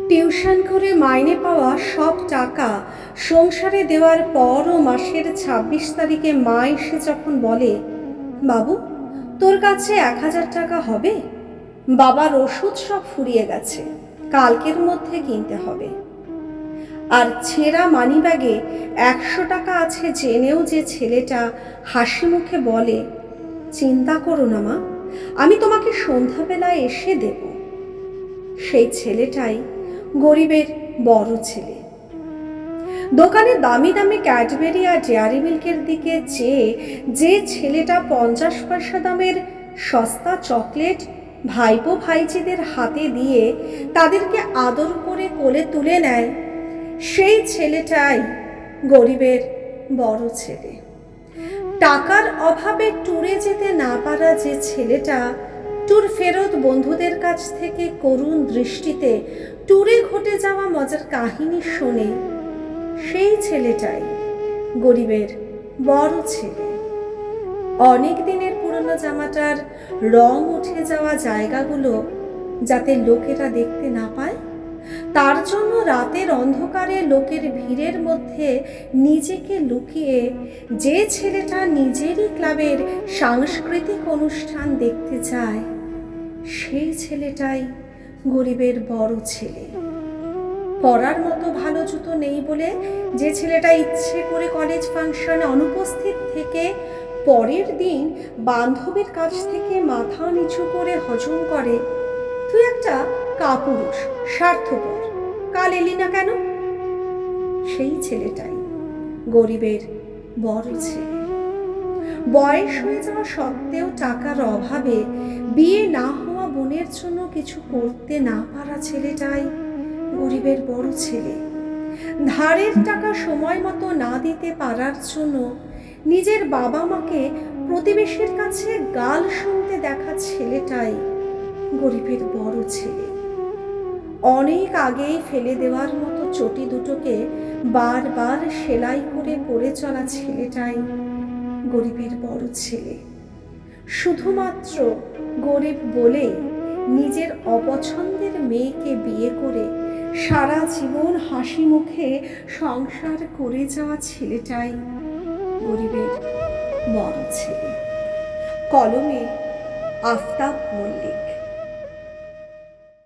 Tuition করে মাইনে পাওয়া সব টাকা সংসারে দেওয়ার পরও মাসের ২৬ তারিখে মা এসে যখন বলে, বাবু তোর কাছে ১,০০০ টাকা হবে, বাবার ওষুধ সব ফুরিয়ে গেছে, কালকের মধ্যে কিনতে হবে। আর ছেঁড়া মানিব্যাগে ১০০ টাকা আছে জেনেও যে ছেলেটা হাসি মুখে বলে, চিন্তা করো না মা, আমি তোমাকে সন্ধ্যাবেলায় এসে দেব, সেই ছেলেটাই গরিবের বড় ছেলে। দোকানে দামি দামি ক্যাডবেরি আর ডেয়ারি মিল্কের দিকে চেয়ে যে ছেলেটা ৫০ পয়সা দামের সস্তা চকলেট ভাইপো ভাইজিদের হাতে দিয়ে তাদেরকে আদর করে কোলে তুলে নেয়, সেই ছেলেটাই গরিবের বড় ছেলে। টাকার অভাবে ট্যুরে যেতে না পারা যে ছেলেটা ট্যুর ফেরত বন্ধুদের কাছ থেকে করুণ দৃষ্টিতে ট্যুরে ঘটে যাওয়া মজার কাহিনী শোনে, সেই ছেলেটাই গরিবের বড় ছেলে। অনেক দিনের পুরনো জামাটার রং উঠে যাওয়া জায়গাগুলো যাতে লোকেরা দেখতে না পায়, তার জন্য রাতের অন্ধকারে লোকের ভিড়ের মধ্যে নিজেকে লুকিয়ে যে ছেলেটা নিজেরই ক্লাবের সাংস্কৃতিক অনুষ্ঠান দেখতে যায়, সেই ছেলেটাই গরিবের বড় ছেলে। পরার মতো ভালো জুতো নেই বলে যে ছেলেটা ইচ্ছে করে কলেজ ফাংশনে অনুপস্থিত থেকে পরের দিন বান্ধবীর কাছ থেকে মাথা নিচু করে হজম করে, তুই একটা কাপুরুষ, স্বার্থপর, কাল এলি না কেন, সেই ছেলেটাই গরিবের বড় ছেলে। বয়স হয়ে যাওয়া সত্ত্বেও টাকার অভাবে বিয়ে না হওয়া বোনের জন্য কিছু করতে না পারা ছেলেটাই গরিবের বড় ছেলে। ধারের টাকা সময় মতো না দিতে পারার জন্য নিজের বাবা মাকে প্রতিবেশীর কাছে গাল শুনতে দেখা ছেলেটাই গরিবের বড় ছেলে। অনেক আগেই ফেলে দেওয়ার মতো চটি দুটোকে বারবার সেলাই করে পড়ে চলা ছেলেটাই গরিবের বড় ছেলে। শুধুমাত্র গরিব বলেই নিজের অপছন্দের মেয়েকে বিয়ে করে সারা জীবন হাসি মুখে সংসার করে যাওয়া ছেলেটাই গরিবের বড় ছেলে। কলমে আফতাব মল্লিক।